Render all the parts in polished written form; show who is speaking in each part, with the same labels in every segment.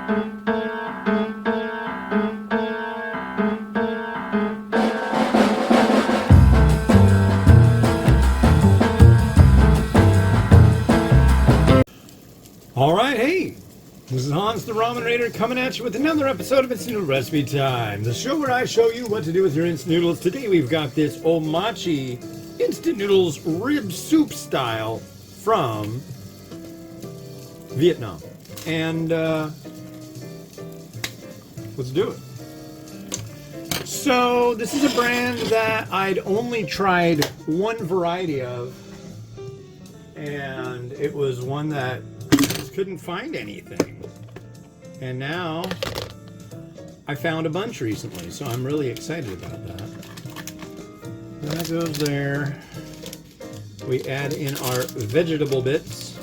Speaker 1: Alright, hey! This is Hans the Ramen Raider coming at you with another episode of Instant Noodle Recipe Time, the show where I show you what to do with your instant noodles. Today we've got this Omachi instant noodles rib soup style from Vietnam. And let's do it. So this is a brand that I'd only tried one variety of, and it was one that couldn't find anything, and now I found a bunch recently, so I'm really excited about that. That goes there. We add in our vegetable bits.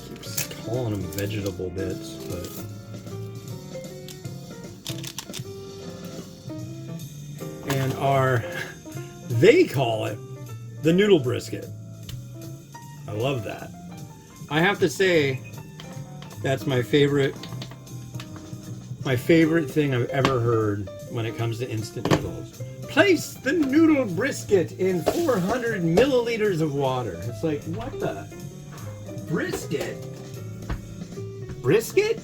Speaker 1: Keeps calling them vegetable bits, but and they call it the noodle brisket. I love that. I have to say, that's my favorite thing I've ever heard when it comes to instant noodles. Place the noodle brisket in 400 milliliters of water. It's like, what the? Brisket? Brisket?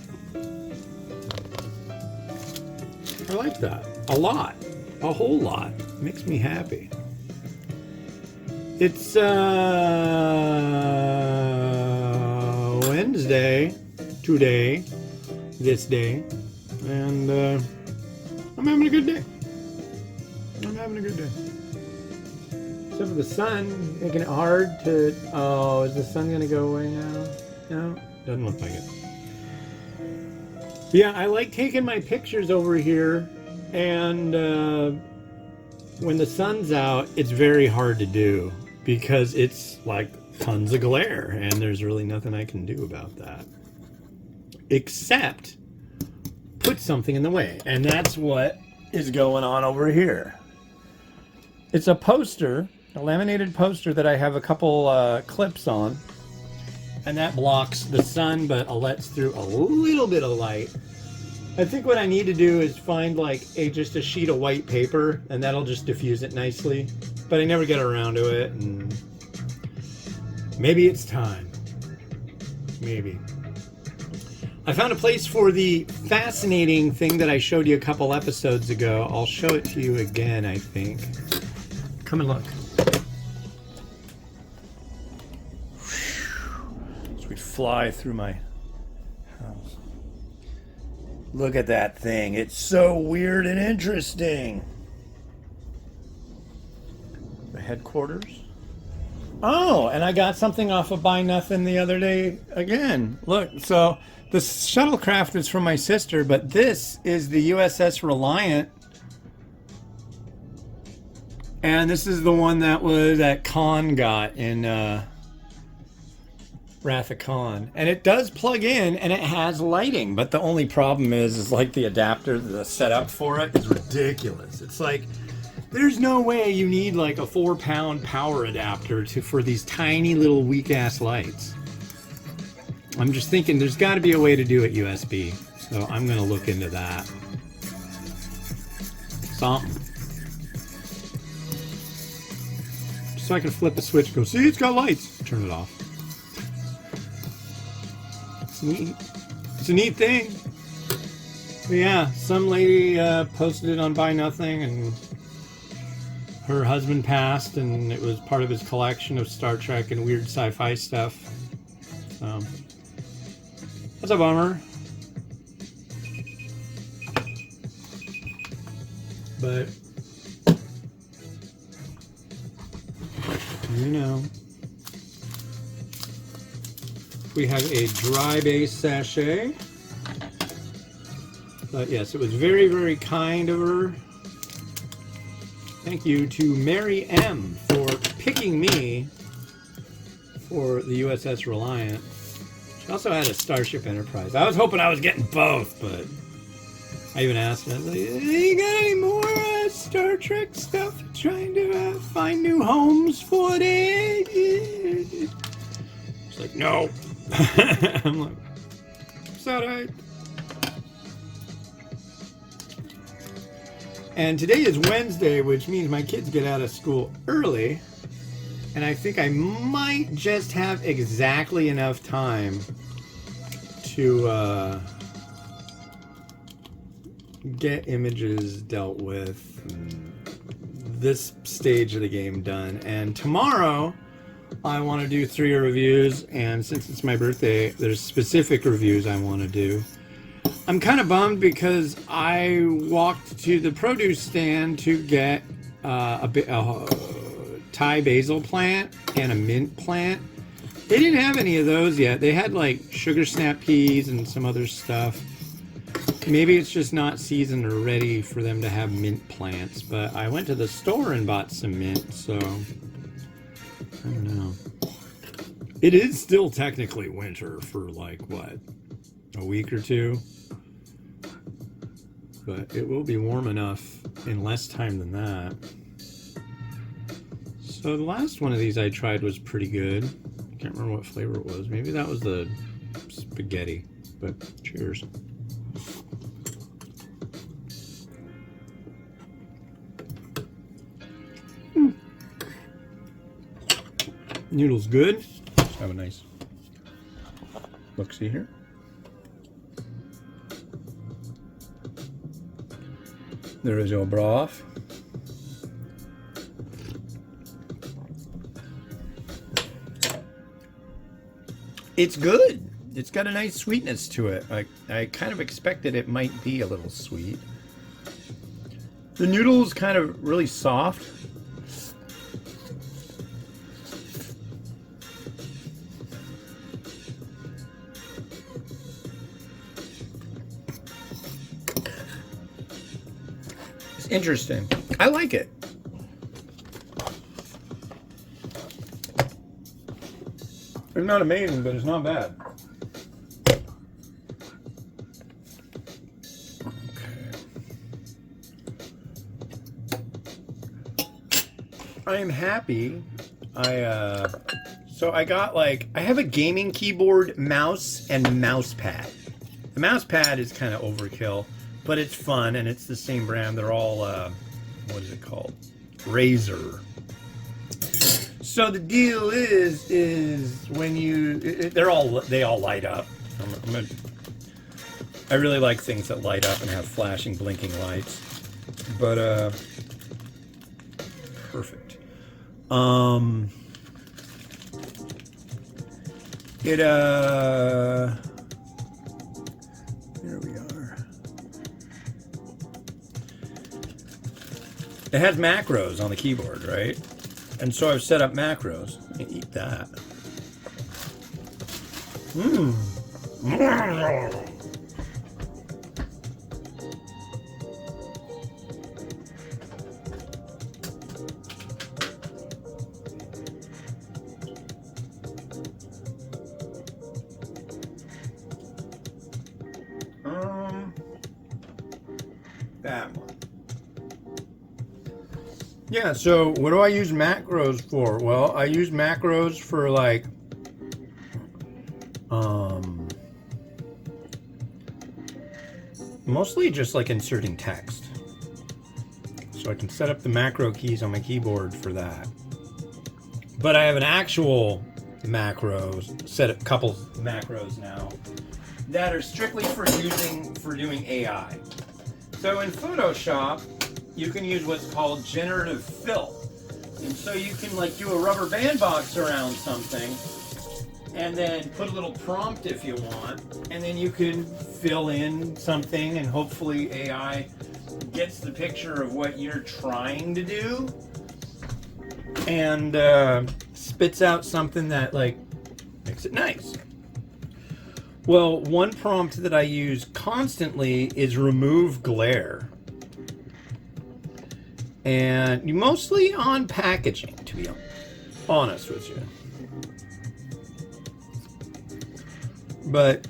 Speaker 1: I like that. A lot. A whole lot. Makes me happy. It's, Wednesday, today, this day, and I'm having a good day. I'm having a good day. Except for the sun, making it hard to, oh, is the sun going to go away now? No, doesn't look like it. Yeah, I like taking my pictures over here, and when the sun's out, it's very hard to do because it's like tons of glare, and there's really nothing I can do about that except put something in the way, and that's what is going on over here. It's a poster, a laminated poster that I have a couple clips on, and that blocks the sun but lets through a little bit of light. I think what I need to do is find like just a sheet of white paper, and that'll just diffuse it nicely, but I never get around to it, and maybe it's time. Maybe. I found a place for the fascinating thing that I showed you a couple episodes ago. I'll show it to you again, I think. Come and look. As we fly through my house. Look at that thing. It's so weird and interesting. The headquarters. Oh, and I got something off of Buy Nothing the other day again. Look, so the shuttlecraft is from my sister, but this is the USS Reliant. And this is the one that Khan got in Wrath of Khan. And it does plug in, and it has lighting, but the only problem is like the adapter, the setup for it is ridiculous. It's like, there's no way you need like a 4-pound power adapter for these tiny little weak-ass lights. I'm just thinking there's got to be a way to do it USB, so I'm going to look into that. Something. So I can flip a switch and go, see, it's got lights. Turn it off. It's neat. It's a neat thing. But yeah, some lady posted it on Buy Nothing, and her husband passed, and it was part of his collection of Star Trek and weird sci-fi stuff. So that's a bummer. But you know, we have a dry base sachet. But yes, it was very, very kind of her. Thank you to Mary M. for picking me for the USS Reliant. She also had a Starship Enterprise. I was hoping I was getting both, but I even asked her, I was like, you got any more Star Trek stuff? Trying to find new homes for it? She's like, no. I'm like, life's alright. And today is Wednesday, which means my kids get out of school early. And I think I might just have exactly enough time to get images dealt with, this stage of the game done. And tomorrow I want to do 3 reviews, and since it's my birthday, there's specific reviews I want to do. I'm kind of bummed because I walked to the produce stand to get a Thai basil plant and a mint plant. They didn't have any of those yet. They had like sugar snap peas and some other stuff. Maybe it's just not seasoned or ready for them to have mint plants, but I went to the store and bought some mint, so I don't know. It is still technically winter for like, what, a week or 2? But it will be warm enough in less time than that. So the last one of these I tried was pretty good. Can't remember what flavor it was. Maybe that was the spaghetti, but cheers. Noodles good. Let's have a nice look-see here. There is your broth. It's good. It's got a nice sweetness to it. I kind of expected it might be a little sweet. The noodle's kind of really soft. Interesting. I like it. It's not amazing, but it's not bad. Okay. I am happy. So I got I have a gaming keyboard, mouse, and mouse pad. The mouse pad is kind of overkill, but it's fun, and it's the same brand. They're all, what is it called? Razer. So the deal is when they all light up. I really like things that light up and have flashing, blinking lights. But, perfect. There we are. It has macros on the keyboard, right? And so I've set up macros. Let me eat that. That one. Yeah, so what do I use macros for? Well, I use macros for mostly just inserting text. So I can set up the macro keys on my keyboard for that. But I have an actual macros, set up a couple macros now that are strictly for doing AI. So in Photoshop, you can use what's called generative fill. And so you can do a rubber band box around something and then put a little prompt if you want, and then you can fill in something and hopefully AI gets the picture of what you're trying to do and spits out something that makes it nice. Well, one prompt that I use constantly is remove glare. And mostly on packaging, to be honest with you. But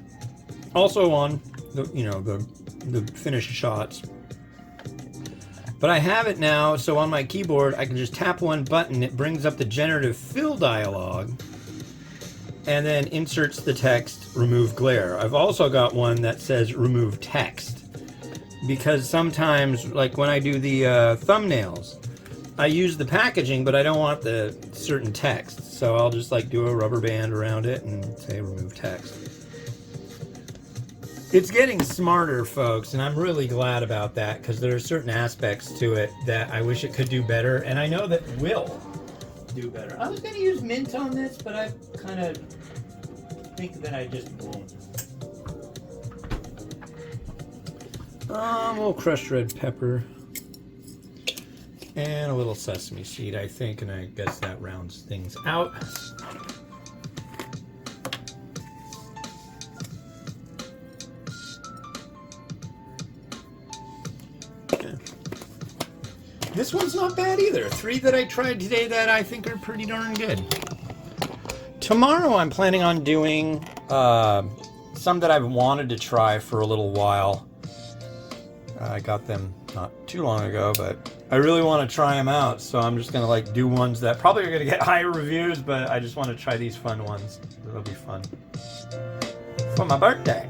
Speaker 1: also on the finished shots. But I have it now, so on my keyboard I can just tap one button, it brings up the generative fill dialog. and then inserts the text, remove glare. I've also got one that says remove text, because sometimes, like when I do the thumbnails, I use the packaging, but I don't want the certain text. So I'll just like do a rubber band around it and say remove text. It's getting smarter, folks, and I'm really glad about that, because there are certain aspects to it that I wish it could do better, and I know that will do better. I was going to use mint on this, but I kind of think that I just won't. A little crushed red pepper and a little sesame seed, I think, and I guess that rounds things out. This one's not bad either. 3 that I tried today that I think are pretty darn good. Tomorrow I'm planning on doing some that I've wanted to try for a little while. I got them not too long ago, but I really want to try them out. So I'm just going to like do ones that probably are going to get higher reviews, but I just want to try these fun ones. It'll be fun. For my birthday.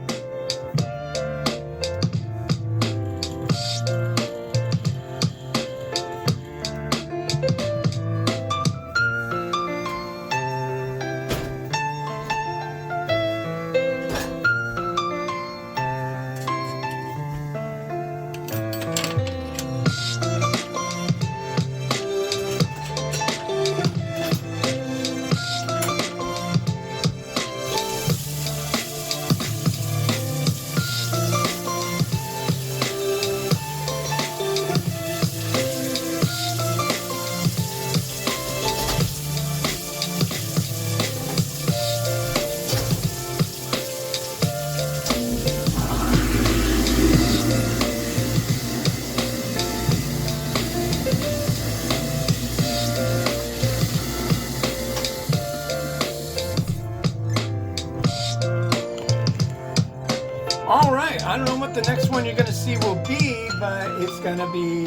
Speaker 1: Alright, I don't know what the next one you're going to see will be, but it's going to be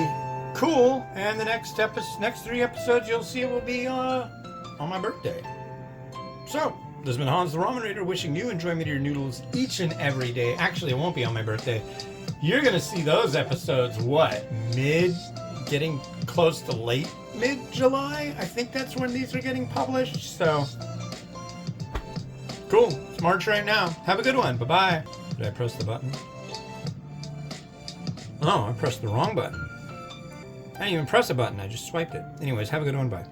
Speaker 1: cool. And the next 3 episodes you'll see will be on my birthday. So, this has been Hans the Ramen Raider wishing you enjoyment of your noodles each and every day. Actually, it won't be on my birthday. You're going to see those episodes, getting close to late mid-July? I think that's when these are getting published, so... Cool, it's March right now. Have a good one, bye-bye. Did I press the button? Oh, I pressed the wrong button. I didn't even press a button, I just swiped it. Anyways, have a good one, bye.